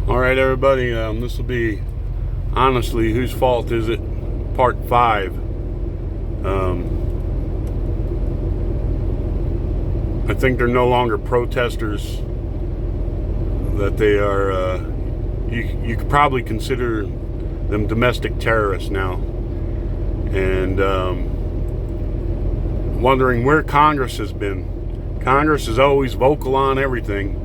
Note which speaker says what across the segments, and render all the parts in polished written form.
Speaker 1: All right, everybody. This will be honestly, whose fault is it? Part 5. I think they're no longer protesters. That they are. You could probably consider them domestic terrorists now. And wondering where Congress has been. Congress is always vocal on everything.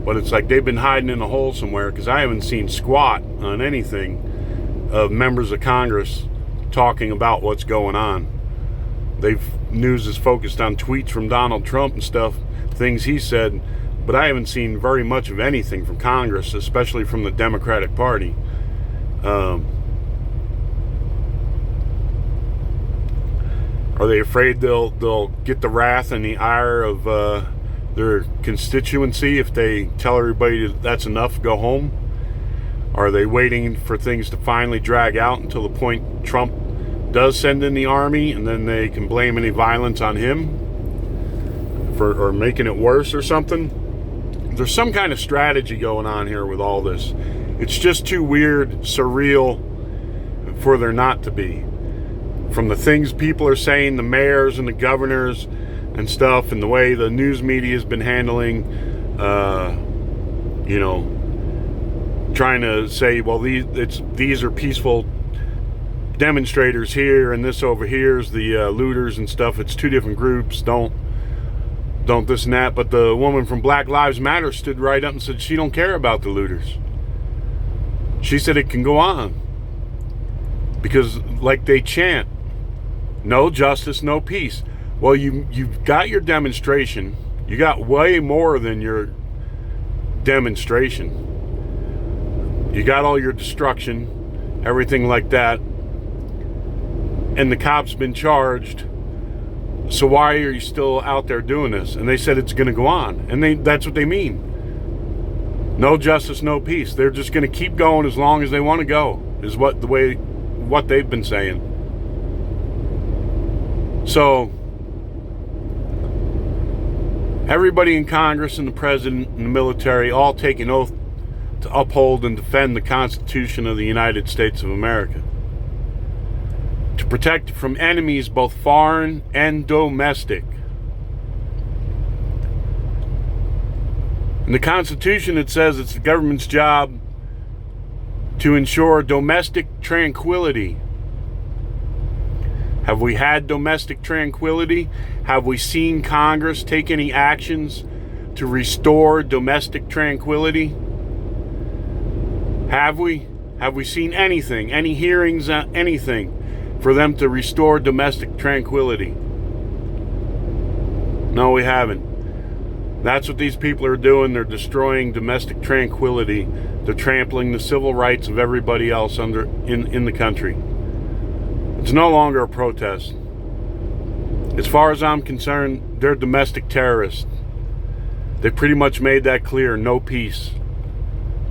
Speaker 1: But it's like they've been hiding in a hole somewhere, because I haven't seen squat on anything of members of Congress talking about what's going on. News is focused on tweets from Donald Trump and stuff, things he said, but I haven't seen very much of anything from Congress, especially from the Democratic Party. Are they afraid they'll get the wrath and the ire of their constituency if they tell everybody that's enough, go home? Are they waiting for things to finally drag out until the point Trump does send in the army, and then they can blame any violence on him or making it worse or something? There's some kind of strategy going on here with all this. It's just too weird, surreal for there not to be. From the things people are saying, the mayors and the governors and stuff, and the way the news media has been handling, trying to say, well, these are peaceful demonstrators here, and this over here is the looters and stuff. It's two different groups. Don't this and that. But the woman from Black Lives Matter stood right up and said she don't care about the looters. She said it can go on because, like, they chant, no justice, no peace. Well, you've got your demonstration. You got way more than your demonstration. You got all your destruction, everything like that. And the cop's been charged. So why are you still out there doing this? And they said it's going to go on. And that's what they mean. No justice, no peace. They're just going to keep going as long as they want to go, is what they've been saying. So everybody in Congress and the president and the military all take an oath to uphold and defend the Constitution of the United States of America, to protect it from enemies both foreign and domestic. In the Constitution, it says it's the government's job to ensure domestic tranquility. Have we had domestic tranquility? Have we seen Congress take any actions to restore domestic tranquility? Have we? Have we seen anything, any hearings, anything for them to restore domestic tranquility? No, we haven't. That's what these people are doing. They're destroying domestic tranquility. They're trampling the civil rights of everybody else in the country. It's no longer a protest. As far as I'm concerned, they're domestic terrorists. They pretty much made that clear. No peace.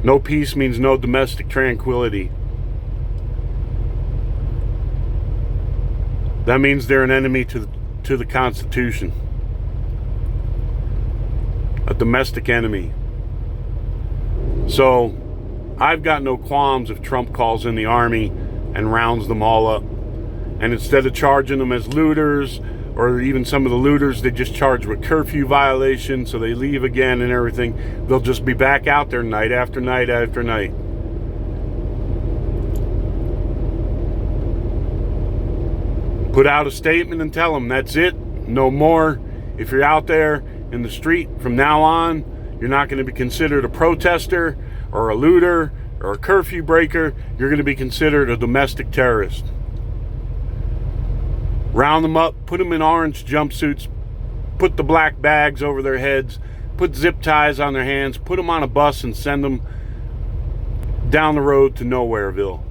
Speaker 1: No peace means no domestic tranquility. That means they're an enemy to the Constitution. A domestic enemy. So, I've got no qualms if Trump calls in the army and rounds them all up. And instead of charging them as looters, or even some of the looters, they just charge with curfew violations, so they leave again and everything. They'll just be back out there night after night after night. Put out a statement and tell them that's it, no more. If you're out there in the street from now on, you're not going to be considered a protester or a looter or a curfew breaker. You're going to be considered a domestic terrorist. Round them up, put them in orange jumpsuits, put the black bags over their heads, put zip ties on their hands, put them on a bus and send them down the road to Nowhereville,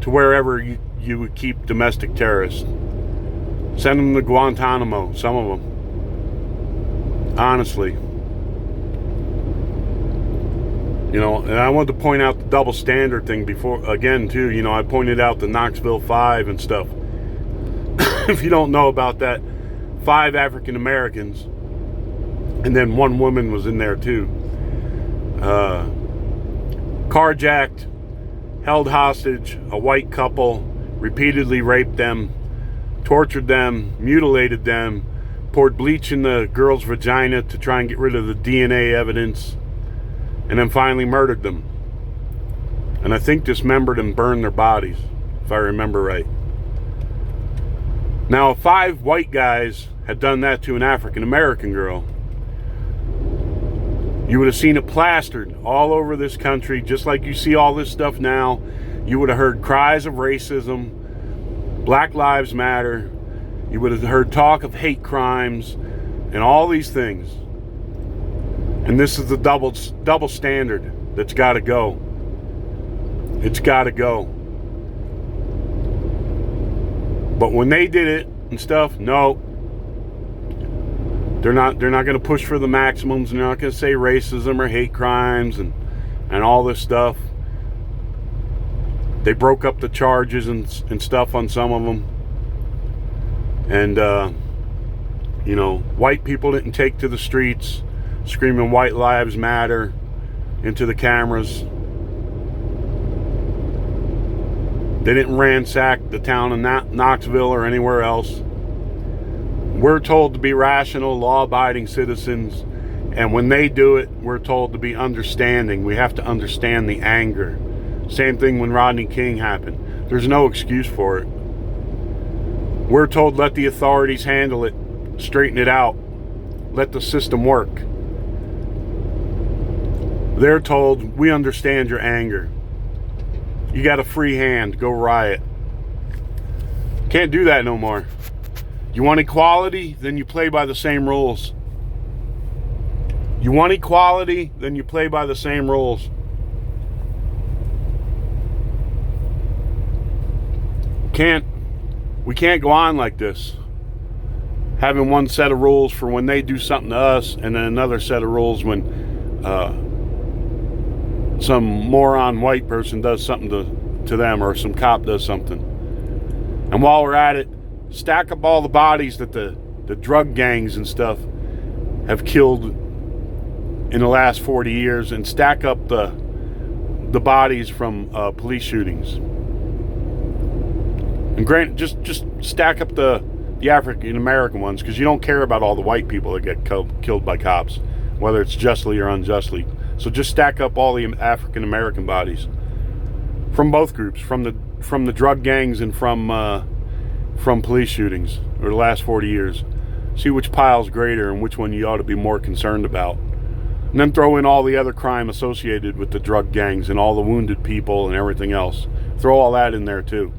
Speaker 1: to wherever you would keep domestic terrorists. Send them to Guantanamo, some of them. Honestly. And I wanted to point out the double standard thing before, again, too. I pointed out the Knoxville 5 and stuff. If you don't know about that, 5 African Americans, and then one woman was in there too, carjacked, held hostage a white couple, repeatedly raped them, tortured them, mutilated them, poured bleach in the girl's vagina to try and get rid of the DNA evidence, and then finally murdered them. And I think dismembered and burned their bodies, if I remember right. Now, if 5 white guys had done that to an African American girl, you would have seen it plastered all over this country, just like you see all this stuff now. You would have heard cries of racism, Black Lives Matter. You would have heard talk of hate crimes and all these things. And this is the double standard that's got to go. It's got to go. But when they did it and stuff, no. They're not going to push for the maximums. They're not going to say racism or hate crimes and all this stuff. They broke up the charges and stuff on some of them. And, you know, white people didn't take to the streets screaming "White Lives Matter" into the cameras. They didn't ransack the town of Knoxville or anywhere else. We're told to be rational, law-abiding citizens, and when they do it, we're told to be understanding. We have to understand the anger. Same thing when Rodney King happened. There's no excuse for it. We're told let the authorities handle it, straighten it out, let the system work. They're told we understand your anger. You got a free hand, go riot. Can't do that no more. You want equality? Then you play by the same rules. You want equality? Then you play by the same rules. We can't go on like this. Having one set of rules for when they do something to us, and then another set of rules when some moron white person does something to them, or some cop does something. And while we're at it, stack up all the bodies that the drug gangs and stuff have killed in the last 40 years, and stack up the bodies from police shootings. And just stack up the African American ones, because you don't care about all the white people that get killed by cops, whether it's justly or unjustly. So just stack up all the African American bodies from both groups, from the drug gangs and from police shootings over the last 40 years. See which pile's greater and which one you ought to be more concerned about. And then throw in all the other crime associated with the drug gangs and all the wounded people and everything else. Throw all that in there too.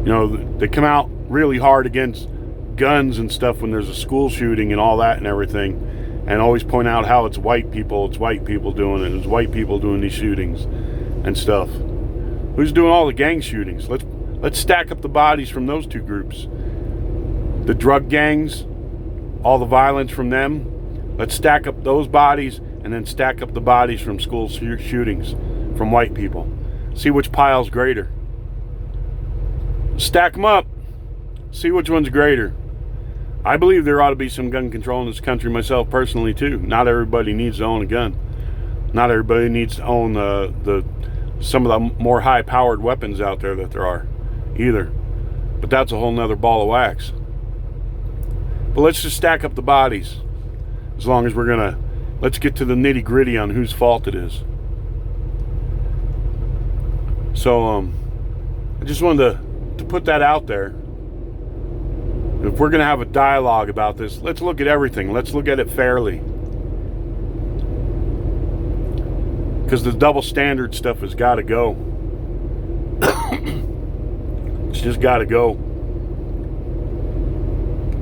Speaker 1: You know, they come out really hard against guns and stuff when there's a school shooting and all that and everything, and always point out how it's white people doing it, it's white people doing these shootings and stuff. Who's doing all the gang shootings? Let's stack up the bodies from those two groups. The drug gangs, all the violence from them. Let's stack up those bodies, and then stack up the bodies from school shootings from white people. See which pile's greater. Stack them up. See which one's greater. I believe there ought to be some gun control in this country myself personally too. Not everybody needs to own a gun. Not everybody needs to own some of the more high-powered weapons out there that there are either. But that's a whole nother ball of wax. But let's just stack up the bodies. As long as let's get to the nitty-gritty on whose fault it is. So I just wanted to put that out there. If we're going to have a dialogue about this, let's look at everything. Let's look at it fairly. Because the double standard stuff has got to go. It's just got to go.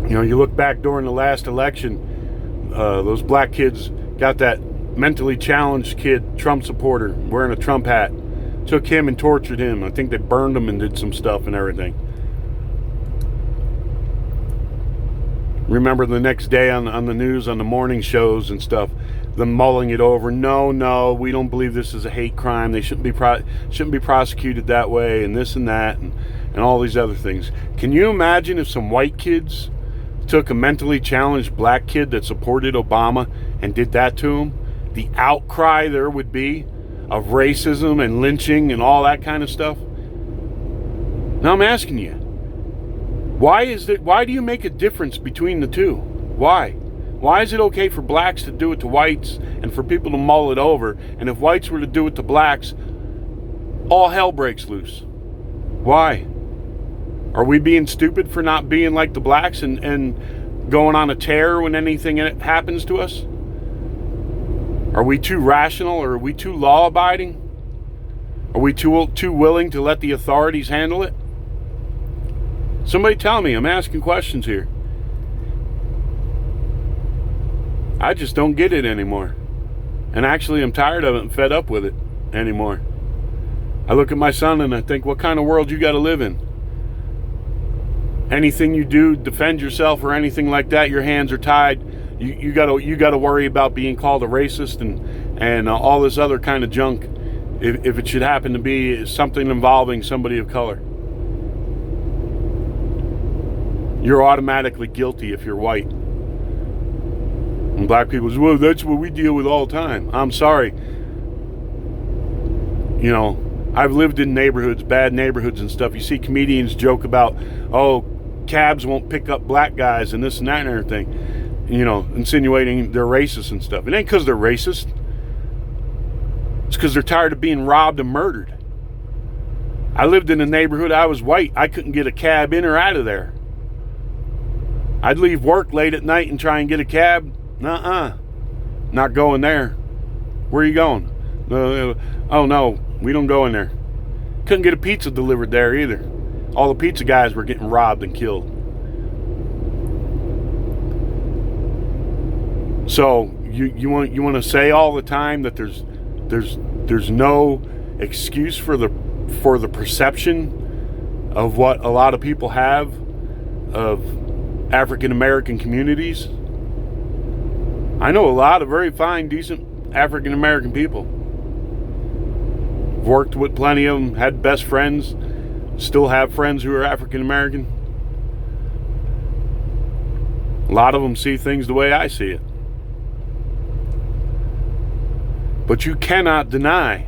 Speaker 1: You know, you look back during the last election, those black kids got that mentally challenged kid, Trump supporter, wearing a Trump hat. Took him and tortured him. I think they burned him and did some stuff and everything. Remember the next day on the news, on the morning shows and stuff, them mulling it over. No, we don't believe this is a hate crime. They shouldn't be prosecuted that way, and this and that, and all these other things. Can you imagine if some white kids took a mentally challenged black kid that supported Obama and did that to him, the outcry there would be of racism and lynching and all that kind of stuff. Now I'm asking you, why do you make a difference between the two? Why? Why is it okay for blacks to do it to whites and for people to mull it over, and if whites were to do it to blacks, all hell breaks loose? Why? Are we being stupid for not being like the blacks and going on a tear when anything happens to us? Are we too rational, or are we too law-abiding? Are we too willing to let the authorities handle it? Somebody tell me. I'm asking questions here. I just don't get it anymore. And actually, I'm tired of it and fed up with it anymore. I look at my son and I think, what kind of world you got to live in? Anything you do, defend yourself or anything like that, your hands are tied. You got to worry about being called a racist and all this other kind of junk if it should happen to be something involving somebody of color. You're automatically guilty if you're white. And black people say, well, that's what we deal with all the time. I'm sorry. You know, I've lived in neighborhoods, bad neighborhoods and stuff. You see comedians joke about, oh, cabs won't pick up black guys and this and that and everything. You know, insinuating they're racist and stuff. It ain't because they're racist. It's because they're tired of being robbed and murdered. I lived in a neighborhood, I was white. I couldn't get a cab in or out of there. I'd leave work late at night and try and get a cab. Not going there. Where are you going? Oh no, we don't go in there. Couldn't get a pizza delivered there either. All the pizza guys were getting robbed and killed. So you want to say all the time that there's no excuse for the perception of what a lot of people have of African American communities. I know a lot of very fine, decent African American people. Worked with plenty of them, had best friends, still have friends who are African American. A lot of them see things the way I see it. But you cannot deny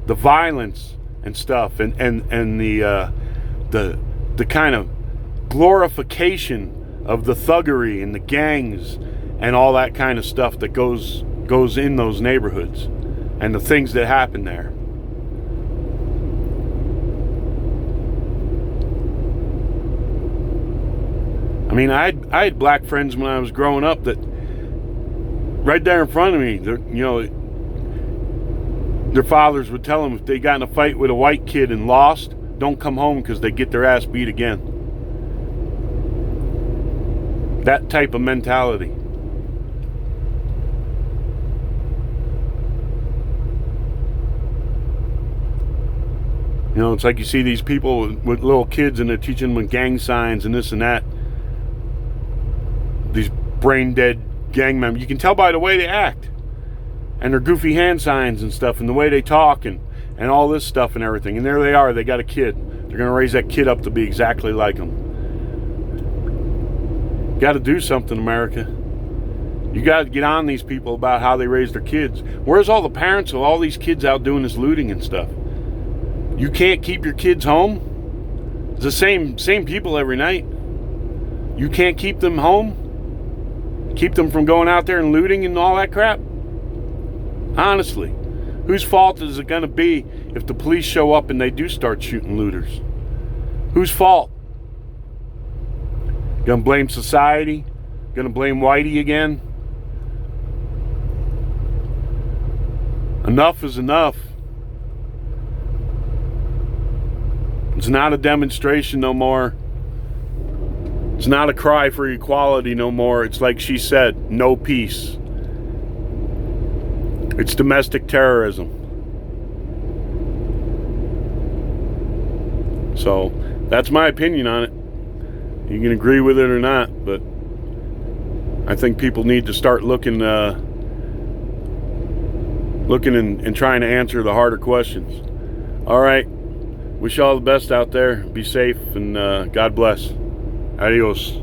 Speaker 1: the violence and stuff and the kind of glorification of the thuggery and the gangs and all that kind of stuff that goes in those neighborhoods and the things that happen there. I mean, I had black friends when I was growing up that right there in front of me, you know, their fathers would tell them if they got in a fight with a white kid and lost, don't come home because they get their ass beat again. That type of mentality. You know, it's like you see these people with little kids and they're teaching them gang signs and this and that. These brain dead gang members. You can tell by the way they act. And their goofy hand signs and stuff and the way they talk and all this stuff and everything. And there they are. They got a kid. They're going to raise that kid up to be exactly like them. Got to do something, America. You got to get on these people about how they raise their kids. Where's all the parents of all these kids out doing this looting and stuff? You can't keep your kids home? It's the same people every night. You can't keep them home? Keep them from going out there and looting and all that crap? Honestly, whose fault is it going to be if the police show up and they do start shooting looters? Whose fault? Gonna blame society? Gonna blame Whitey again? Enough is enough. It's not a demonstration no more. It's not a cry for equality no more. It's like she said, no peace. It's domestic terrorism. So, that's my opinion on it. You can agree with it or not, but I think people need to start looking and trying to answer the harder questions. All right. Wish you all the best out there. Be safe and God bless. Adios.